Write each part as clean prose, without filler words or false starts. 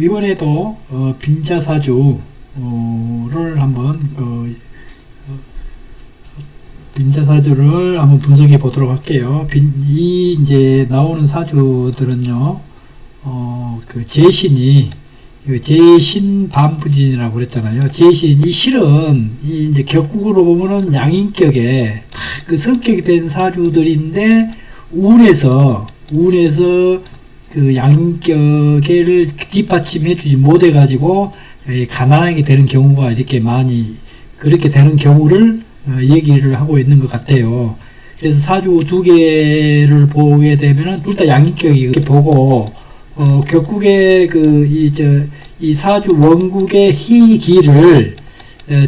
이번에도 빈자사주를 한번 빈자사주를 한번 분석해 보도록 할게요. 이제 나오는 사주들은요, 그 제신이 제신반부진이라고 그랬잖아요. 제신이 실은 이제 격국으로 보면은 양인격에 그 성격이 된 사주들인데 운에서 그 양인격을 뒷받침해주지 못해가지고 가난하게 되는 경우가 이렇게 많이 그렇게 되는 경우를 얘기를 하고 있는 것 같아요. 그래서 사주 두 개를 보게 되면은 둘 다 양인격이 이렇게 보고 격국의 이 사주 원국의 희기를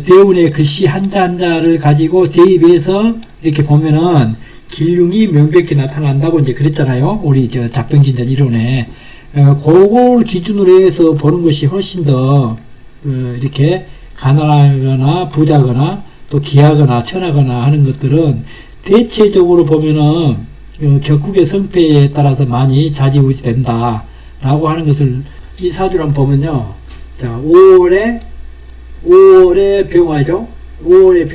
대운의 글씨 한자 한자를 가지고 대입해서 이렇게 보면은 길흉이 명백히 나타난다고 이제 그랬잖아요. 우리 잡병진전 이론에. 그걸 기준으로 해서 보는 것이 훨씬 더, 이렇게 가난하거나 부자거나 또 귀하거나 천하거나 하는 것들은 대체적으로 보면은 격국의 성패에 따라서 많이 좌지우지 된다. 라고 하는 것을 이 사주를 한번 보면요. 자, 5월에 병화죠. 5월에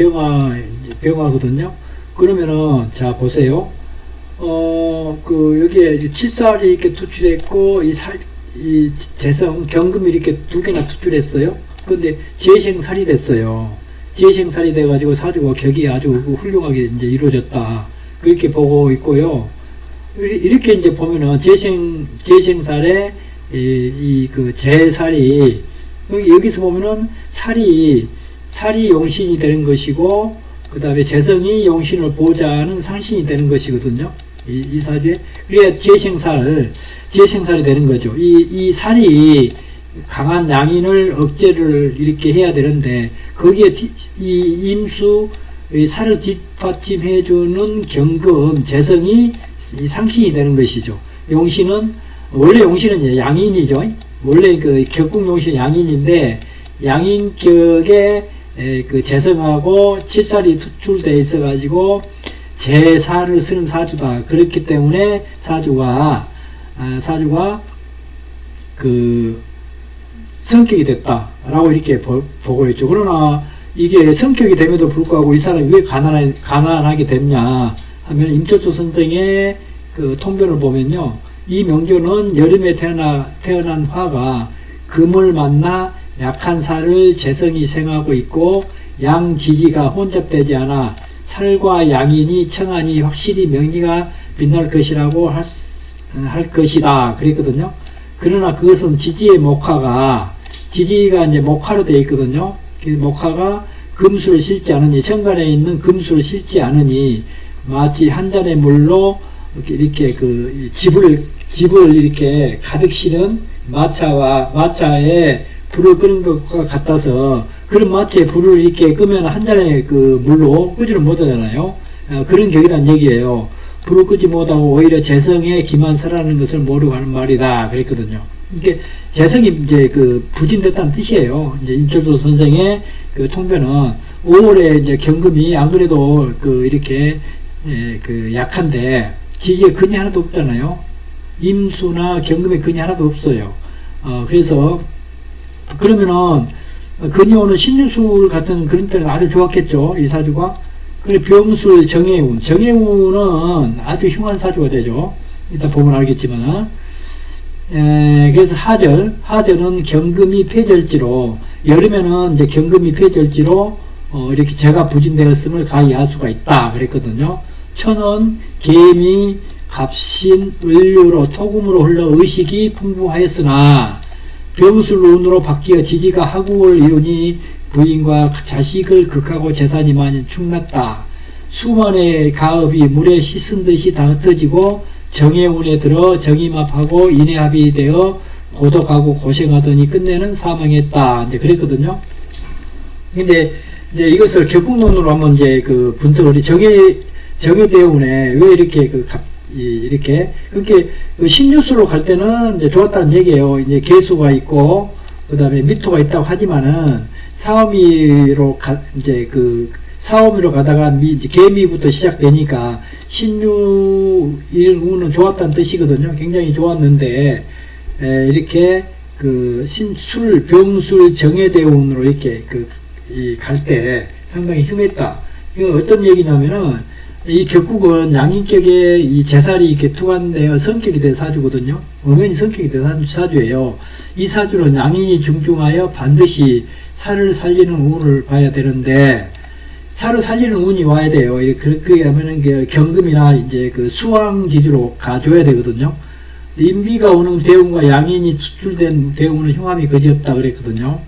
병화거든요. 그러면은, 자, 보세요. 여기에 칠살이 이렇게 투출했고, 이 재성, 경금이 이렇게 두 개나 투출했어요. 근데 재생살이 됐어요. 재생살이 돼가지고 사주가 격이 아주 훌륭하게 이제 이루어졌다. 그렇게 보고 있고요. 이렇게 이제 보면은 재생살에 재살이 여기서 보면은 살이 용신이 되는 것이고 그 다음에 재성이 용신을 보호자는 상신이 되는 것이거든요. 이 사주에 그래야 재생살이 되는 거죠. 이 살이 강한 양인을 억제를 이렇게 해야 되는데 거기에 이 임수 살을 뒷받침해주는 경금 재성이 상신이 되는 것이죠. 원래 용신은 양인이죠. 원래 격국 용신은 양인인데 양인격에 그 재성하고 칠살이 투출되어 있어가지고 재살을 쓰는 사주다. 그렇기 때문에 사주가 그 성격이 됐다라고 이렇게 보고 있죠. 그러나 이게 성격이 됨에도 불구하고 이 사람이 왜 가난하게 됐냐 하면 임철조 선생의 그 통변을 보면요. 이 명조는 여름에 태어난 화가 금을 만나 약한 살을 재성이 생하고 있고 양지지가 혼잡되지 않아 살과 양인이 청하니 확실히 명리가 빛날 것이라고 할 것이다. 그랬거든요. 그러나 그것은 지지가 이제 목화로 되어 있거든요. 목화가 금수를 싣지 않으니 천간에 있는 금수를 싣지 않으니 마치 한 잔의 물로 이렇게 집을 이렇게 가득 실은 마차에 불을 끄는 것과 같아서 그런 마차에 불을 이렇게 끄면 한 잔의 물로 끄지를 못하잖아요. 그런 격이란 얘기예요. 불을 끄지 못하고 오히려 재성에 기만 살아나는 것을 모르고 하는 말이다. 그랬거든요. 이게 재성이 이제 부진됐다는 뜻이에요. 이제 임철조 선생의 통변은 5월에 이제 경금이 안 그래도 이렇게 약한데 지지에 근이 하나도 없잖아요. 임수나 경금에 근이 하나도 없어요. 그래서 그러면은 근이 오는 신유술 같은 그런 때는 아주 좋았겠죠. 이 사주가. 그래 병술 정해운은 아주 흉한 사주가 되죠. 이따 보면 알겠지만. 그래서 하절은 경금이 폐절지로 여름에는 이제 경금이 폐절지로 이렇게 재가 부진되었음을 가히 알 수가 있다 그랬거든요. 천은 개미 갑신 을류로 토금으로 흘러 의식이 풍부하였으나 병술운으로 바뀌어 지지가 하국을 이루니 부인과 자식을 극하고 재산이 많이 축났다. 수만의 가업이 물에 씻은 듯이 다 흩어지고 정해운에 들어 정임합하고 인해합이 되어 고독하고 고생하더니 끝내는 사망했다. 이제 그랬거든요. 근데 이제 이것을 격국론으로 한번 이제 분석을 정해대운에 왜 이렇게 이렇게 신유수로 갈 때는 이제 좋았다는 얘기예요. 이제 개수가 있고 그 다음에 미토가 있다고 하지만은 사오미로 가다가 개미부터 시작되니까 신유일운은 좋았다는 뜻이거든요. 굉장히 좋았는데 이렇게 병술 정예대원으로 이렇게 갈 때 상당히 흉했다. 이거 어떤 얘기냐면은, 이 격국은 양인격에 이 제살이 이렇게 투관되어 성격이 된 사주거든요. 엄연히 성격이 된 사주예요. 이 사주는 양인이 중중하여 반드시 살을 살리는 운을 봐야 되는데, 살을 살리는 운이 와야 돼요. 그렇게 하면은 경금이나 이제 수왕지주로 가줘야 되거든요. 인비가 오는 대운과 양인이 수출된 대운은 흉함이 그지없다 그랬거든요.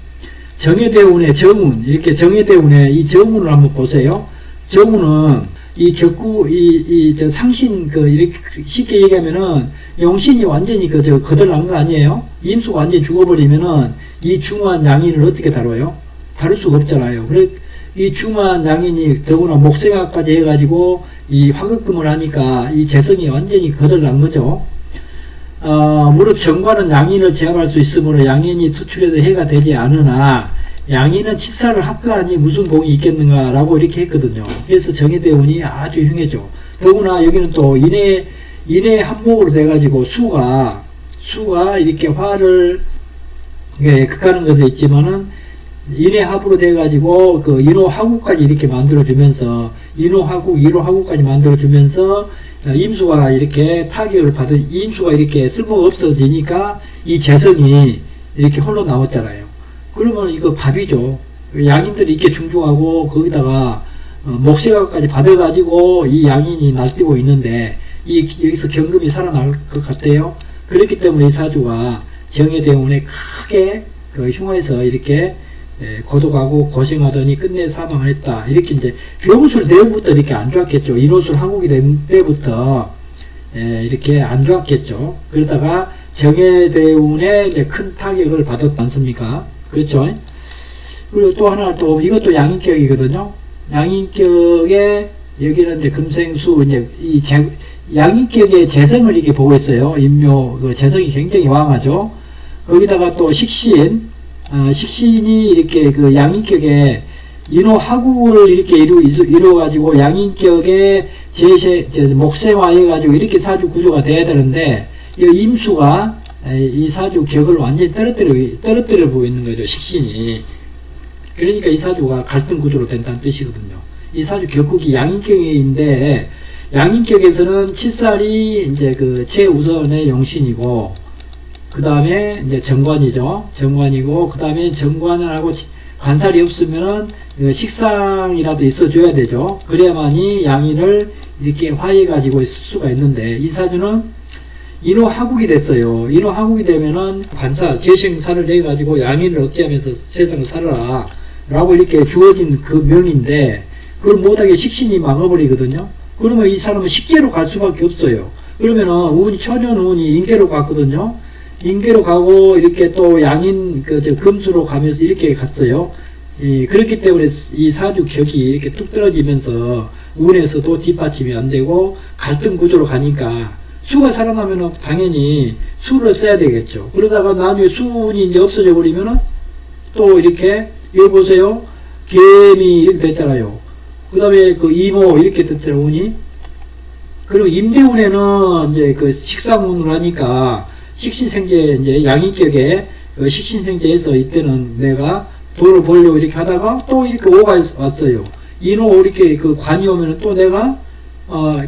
정예대운의 정운, 이렇게 정예대운의 이 정운을 한번 보세요. 정운은 이 격구, 상신, 이렇게 쉽게 얘기하면은 용신이 완전히 거덜난 거 아니에요? 임수가 완전히 죽어버리면은 이 중후한 양인을 어떻게 다뤄요? 다룰 수가 없잖아요. 그래, 이 중후한 양인이 더구나 목생화까지 해가지고 이 화급금을 하니까 이 재성이 완전히 거덜난 거죠. 무릇 정관은 양인을 제압할 수 있으므로 양인이 투출해도 해가 되지 않으나 양인은 치사를 합거하니 무슨 공이 있겠는가 라고 이렇게 했거든요. 그래서 정예대운이 아주 흉해져. 더구나 여기는 또 인해 한목으로 돼가지고 수가 이렇게 화를 극하는 것에 있지만은 인해합으로 돼가지고 인호하구까지 이렇게 만들어주면서 인호하구, 일호하구까지 만들어주면서 임수가 이렇게 타격을 받은 임수가 이렇게 쓸모가 없어지니까 이 재성이 이렇게 홀로 남았잖아요. 그러면 이거 밥이죠. 양인들이 이렇게 중중하고 거기다가 목세가까지 받아가지고 이 양인이 날뛰고 있는데 여기서 경금이 살아날 것 같아요. 그렇기 때문에 이 사주가 정예대운에 크게 흉화해서 이렇게 고독하고 고생하더니 끝내 사망을 했다. 이렇게 이제 병술 대운부터 이렇게 안 좋았겠죠. 인호술 한국이 된 때부터 이렇게 안 좋았겠죠. 그러다가 정예대운에 이제 큰 타격을 받았지 않습니까? 그렇죠. 그리고 또 하나 이것도 양인격이거든요. 양인격에 여기는 이제 금생수 이제 양인격의 재성을 이렇게 보고 있어요. 인묘 재성이 굉장히 왕하죠. 거기다가 또 식신이 이렇게 양인격에 인호하구를 이렇게 이루어가지고 양인격에 목세화해가지고 이렇게 사주 구조가 돼야 되는데, 이 임수가 이 사주 격을 완전히 떨어뜨려 보고 있는 거죠, 식신이. 그러니까 이 사주가 갈등 구조로 된다는 뜻이거든요. 이 사주 격국이 양인격인데, 양인격에서는 칠살이 이제 최우선의 용신이고, 그 다음에 이제 정관이죠. 정관이고, 그 다음에 정관을 하고 관살이 없으면은 식상이라도 있어줘야 되죠. 그래야만이 양인을 이렇게 화해가지고 있을 수가 있는데, 이 사주는 인호하국이 됐어요. 인호하국이 되면은 재생살을 내가지고 양인을 억제하면서 세상을 살아라 라고 이렇게 주어진 그 명인데, 그걸 못하게 식신이 망해버리거든요. 그러면 이 사람은 식계로 갈 수밖에 없어요. 그러면은 천연 운이 인계로 갔거든요. 인계로 가고 이렇게 또 양인 금수로 가면서 이렇게 갔어요. 그렇기 때문에 이 사주 격이 이렇게 뚝 떨어지면서 운에서도 뒷받침이 안 되고 갈등 구조로 가니까 수가 살아나면은 당연히 수를 써야 되겠죠. 그러다가 나중에 수운이 이제 없어져 버리면은 또 이렇게 여기 보세요. 개미 이렇게 됐잖아요. 그 다음에 이모 이렇게 됐잖아요. 운이. 그리고 임대운에는 이제 식상운을 하니까 식신생제 이제 양인격에 식신생제에서 이때는 내가 돈을 벌려고 이렇게 하다가 또 이렇게 오가 왔어요. 인호 이렇게 관이 오면은 또 내가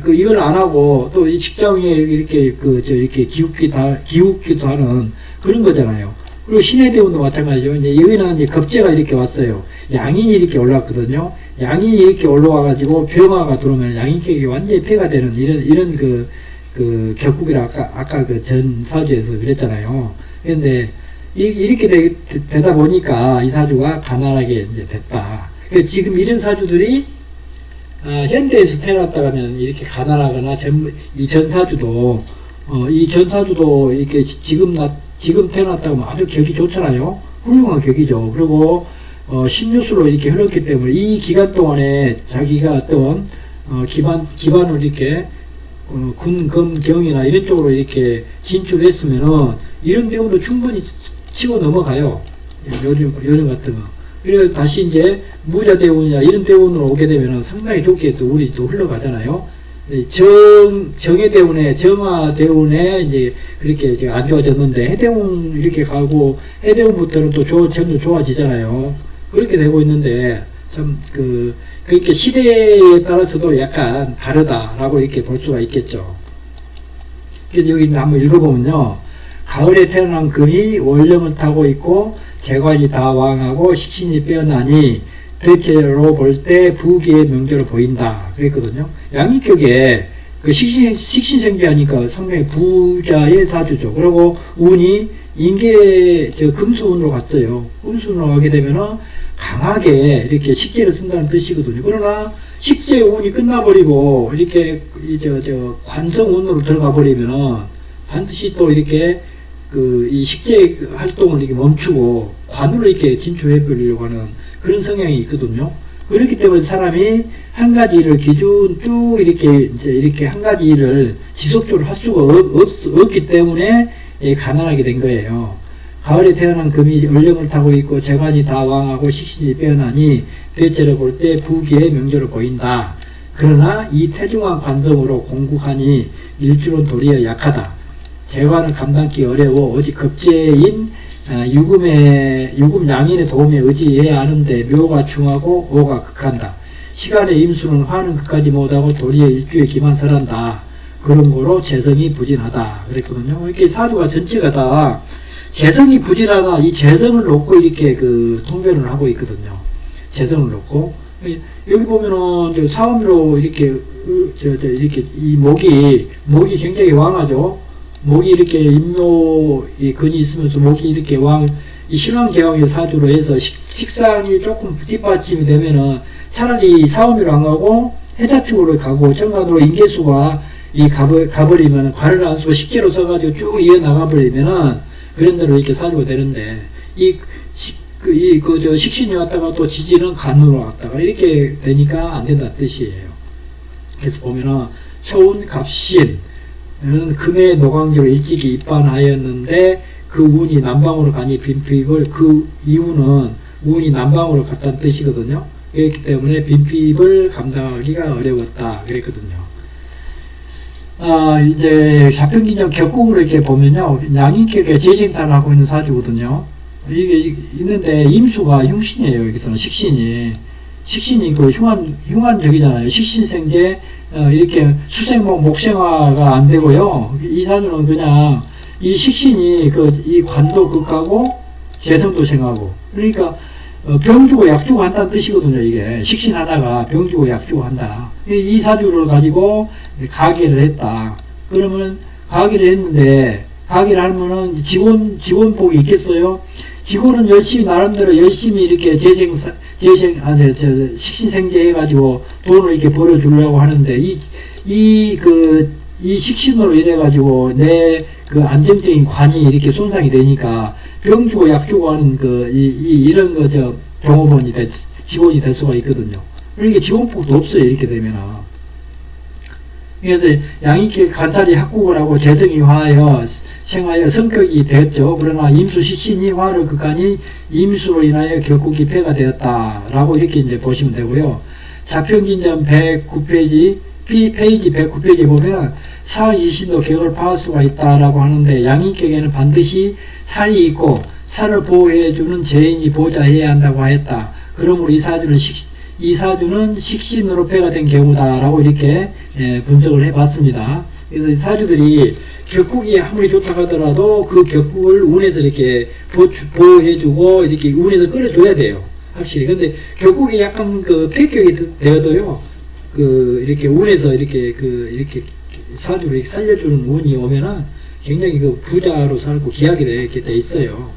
이걸 안 하고 또 이 직장에 이렇게 이렇게 기웃기도 하는 그런 거잖아요. 그리고 신의 대운도 마찬가지죠. 이제 여기는 이제 겁재가 이렇게 왔어요. 양인이 이렇게 올랐거든요. 양인이 이렇게 올라와가지고 병화가 들어오면 양인격이 완전히 폐가 되는 이런 격국이라 아까 전 사주에서 그랬잖아요. 그런데 이렇게 되다 보니까 이 사주가 가난하게 이제 됐다. 지금 이런 사주들이 현대에서 태어났다가면 이렇게 가난하거나 이 전사주도 이렇게 지금 태어났다고 아주 격이 좋잖아요. 훌륭한 격이죠. 그리고 신유술로 이렇게 흘렀기 때문에 이 기간 동안에 자기가 어떤 기반을 이렇게 군, 금, 경이나 이런 쪽으로 이렇게 진출했으면은 이런 대운도 충분히 치고 넘어가요. 요령 같은 거. 그래서 다시 이제 무자 대운이나 이런 대운으로 오게 되면은 상당히 좋게 또 운이 또 흘러가잖아요. 정화 대운에 이제 그렇게 이제 안 좋아졌는데 해대운 이렇게 가고 해대운부터는 또 점점 좋아지잖아요. 그렇게 되고 있는데 참 그렇게 시대에 따라서도 약간 다르다라고 이렇게 볼 수가 있겠죠. 그래서 여기 한번 읽어보면요. 가을에 태어난 금이 원령을 타고 있고 재관이 다 왕하고 식신이 빼어나니 대체로 볼 때 부귀의 명제로 보인다. 그랬거든요. 양익격에 그 식신생제하니까 상당히 부자의 사주죠. 그리고 운이 인계 금수운으로 갔어요. 금수운으로 가게 되면은 강하게 이렇게 식재를 쓴다는 뜻이거든요. 그러나 식재 운이 끝나버리고 이렇게 관성운으로 들어가 버리면은 반드시 또 이렇게 이 식재 활동을 이렇게 멈추고 관으로 이렇게 진출해 버리려고 하는 그런 성향이 있거든요. 그렇기 때문에 사람이 한 가지 일을 기준 쭉 이렇게 한 가지 일을 지속적으로 할 수가 없기 때문에 가난하게 된 거예요. 가을에 태어난 금이 얼령을 타고 있고 재관이 다 왕하고 식신이 빼어나니 대체로 볼 때 부귀의 명제로 보인다. 그러나 이 태중한 관성으로 공국하니 일주는 도리어 약하다. 재관을 감당기 어려워 오직 급제인 유금 양인의 도움에 의지해야 하는데 묘가 중하고 오가 극한다. 시간의 임수는 화는 극하지 못하고 도리어 일주에 기만 설한다. 그런 거로 재성이 부진하다. 그랬거든요. 이렇게 사주가 전체가 다 재성이 부진하다. 이 재성을 놓고 이렇게 통변을 하고 있거든요. 재성을 놓고. 여기 보면은 사음으로 이렇게 이 목이 굉장히 왕하죠. 목이 이렇게 인묘 근이 있으면서 목이 이렇게 이 신왕개왕의 사주로 해서 식상이 조금 뒷받침이 되면은 차라리 사오미로 안 가고 해자축으로 가고 정관으로 인계수가 가버리면 관을 안 쓰고 식재로 써가지고 쭉 이어나가버리면은 그런 대로 이렇게 사주가 되는데 식신이 왔다가 또 지지는 간으로 왔다가 이렇게 되니까 안 된다는 뜻이에요. 그래서 보면은 초운 갑신 금의 노광주로 일찍이 입반하였는데 그 운이 남방으로 가니 빈핍을 그 이유는 운이 남방으로 갔다는 뜻이거든요. 그렇기 때문에 빈핍을 감당하기가 어려웠다. 그랬거든요. 이제 자평기년 격국으로 이렇게 보면요. 양인격에 재생산을 하고 있는 사주거든요. 이게 있는데 임수가 흉신이에요. 여기서는 식신이 흉한적이잖아요. 식신생제 이렇게 수생목 목생화가 안 되고요. 이 사주는 그냥 이 식신이 이 관도 극하고 재성도 생하고 그러니까 병 주고 약 주고 한다는 뜻이거든요. 이게 식신 하나가 병 주고 약 주고 한다. 이 사주를 가지고 가계를 했다. 그러면 가계를 했는데 가계를 하면은 직원복이 있겠어요? 직원은 나름대로 열심히 이렇게 식신생제 해가지고 돈을 이렇게 벌어주려고 하는데, 이 식신으로 인해가지고 내 안정적인 관이 이렇게 손상이 되니까 병 주고 약 주고 하는 이런 종업원이 직원이 될 수가 있거든요. 그러니까 직원복도 없어요. 이렇게 되면은. 그래서 양익계 간살이 합국을 하고 재성이 화하여 생하여 성격이 되었죠. 그러나 임수 식신이 화를 극하니 임수로 인하여 격국이 폐가 되었다라고 이렇게 이제 보시면 되고요. 자평진전 109페이지 페이지 109페이지 보면은 사지신도 격을 파할 수가 있다라고 하는데 양익격에는 반드시 살이 있고 살을 보호해주는 재인이 보좌해야 한다고 하였다. 그러므로 이 사주는 식신으로 폐가 된 경우다라고 이렇게 분석을 해봤습니다. 그래서 사주들이 격국이 아무리 좋다고 하더라도 그 격국을 운에서 이렇게 보호해주고 이렇게 운에서 끌어줘야 돼요. 확실히. 근데 격국이 약간 폐격이 되어도요, 이렇게 운에서 이렇게 사주를 이렇게 살려주는 운이 오면은 굉장히 부자로 살고 기하게 이렇게 돼 있어요.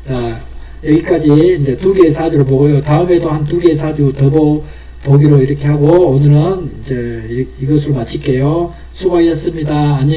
자, 여기까지 이제 2개의 사주를 보고요. 다음에도 한 2개의 사주 더 보기로 이렇게 하고 오늘은 이제 이것으로 마칠게요. 수고하셨습니다. 안녕히